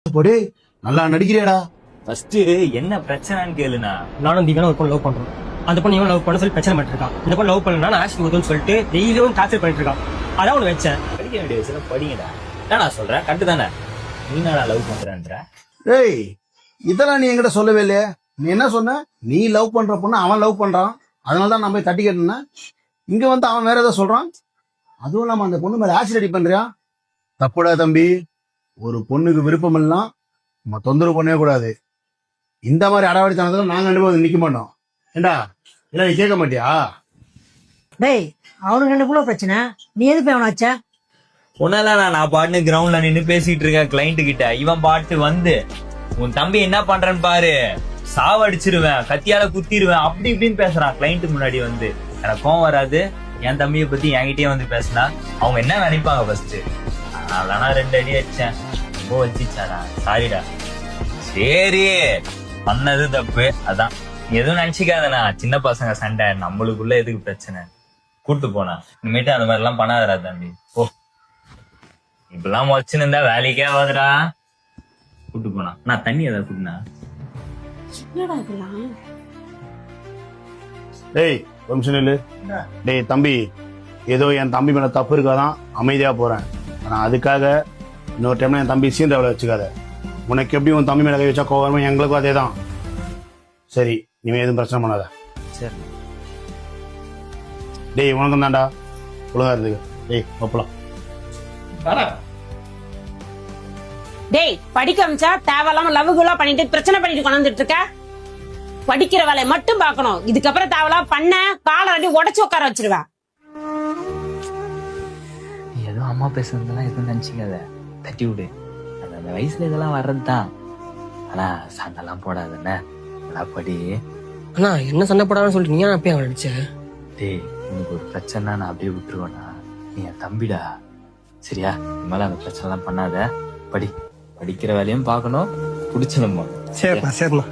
போடே நல்லா நடிக்கிறியாடா. ஃபர்ஸ்ட் என்ன பிரச்சனைன்னு கேளுண்ணா. நானும் தீவனம் ஒரு பொண்ணு லவ் பண்றோம். அந்த பொண்ணு இவன் லவ் பண்ண சொல்லி பிரச்சனை பண்ணிட்டு இருக்கான். இந்த பொண்ணு லவ் பண்ணா நான் ஆஷ் கொடுக்குன்னு சொல்லிட்டு டெய்லியும் டார்ச்சர் பண்ணிட்டு இருக்கான். அதான் ஒண்ணு வச்சேன். படிக்க வேண்டிய வயசுல படிங்கடா. என்ன நான் சொல்றேன் கட்டு தானே. நீ நான் லவ் பண்றேன்ற. டேய் இதெல்லாம் நீ என்கிட்ட சொல்லவே இல்லையே. நீ என்ன சொன்ன? நீ லவ் பண்ற பொண்ணு அவன் லவ் பண்றான், அதனாலதான் நான் போய் தட்டி கேட்டேன்னா இங்க வந்து அவன் வேற ஏதோ சொல்றான். அதுவும் இல்லாம அந்த பொண்ணு மேல ஆசிட் அடி பண்றியா? தப்புடா தம்பி. ஒரு பொண்ணுக்கு விருப்பம் எல்லாம் நம்ம தொந்தரவு பண்ணவே கூடாது. இந்த மாதிரி அடவாடித்தனத்துல நாங்க ரெண்டு பேரும் நிக்க மாட்டோம். ஏண்டா இல்ல நீ கேட்க மாட்டியா? டேய் அவனுக்கு ரெண்டுக்குள்ள பிரச்சனை, நீ எதுக்கு அவனாச்ச? உன்னால நான் பாட்டு கிரவுண்ட்ல நின்னு பேசிட்டு இருக்கேன் கிளைண்ட் கிட்ட. இவன் பாட்டு வந்து உன் தம்பி என்ன பண்றேன்னு பாரு, சாவடிச்சிருவேன், கத்தியால குத்திடுவேன், அப்படி இப்படின்னு பேசுறான் கிளைண்ட் முன்னாடி வந்து. எனக்கு கோவம் வராது. என் தம்பியை பத்தி என்கிட்டயே வந்து பேசினா அவங்க என்ன நினைப்பாங்க ஃபர்ஸ்ட். அதனால 2 அடி அடிச்சேன். ரொம்ப வச்சிச்சாடா, சாரிடா. சரி பண்ணது தப்பு, அதான் எதுவும் நினைச்சிக்காதண்ணா. சின்ன பசங்க சண்டை, நம்மளுக்குள்ள எதுக்கு பிரச்சனை. கூட்டு போனா இனிமேட்டு அந்த மாதிரி எல்லாம் பண்ணாதடா தம்பி. ஓ இப்பெல்லாம் முறைச்சுன்னு இருந்தா வேலைக்கே ஆகாதுடா. கூட்டு போனா நான் தண்ணி ஏதாவது கூட்டினா. டேய் ஒரு நிமிஷம் நில்லு. டேய் தம்பி, ஏதோ என் தம்பி மேல தப்பு இருக்காதான் அமைதியா போறேன். ஆனா அதுக்காக இன்னொரு டைம்ல என் தம்பி சீண்டவளை வச்சுக்காத. உனக்கு எப்படி உன் தம்பி மேல கை வச்சா கோவம், எங்களுக்கும் அதே தான். சரி இனிமே எதுவும் பிரச்சனை பண்ணாத. சரி டேய் உனக்கும் தான்டா, ஒழுங்கா இருந்துக்கு. டேய் ஒப்பலாம். டேய் படிக்க அமிச்சா தேவையில்லாம லவ்குலா பண்ணிட்டு பிரச்சனை பண்ணிட்டு கொண்டுட்டு இருக்க. படிக்கிற வேலையை மட்டும் பார்க்கணும். இதுக்கப்புறம் தேவையில்லாம் பண்ண காலை ரெண்டு உடச்சு உட்கார வச்சிருவேன். ஏதோ அம்மா பேசுறதெல்லாம் எதுவும் நினைச்சிக்காத, தட்டி விடு. அந்த வயசுல இதெல்லாம் வர்றதுதான். ஆனா சண்டெல்லாம் போடாதுன்னு நல்லா படி. அண்ணா என்ன சண்டை போடான்னு சொல்லிட்டு நீ அப்பயே அவன் அடிச்ச? டேய் உனக்கு ஒரு பிரச்சனை நான் அப்படியே விட்டுருவேனா? நீ என் தம்பிடா, சரியா? இனிமேல அந்த பிரச்சனை எல்லாம் பண்ணாத. படிக்கிற வேலையும் பார்க்கணும், பிடிச்சணுமா? சரிண்ணா சரிண்ணா.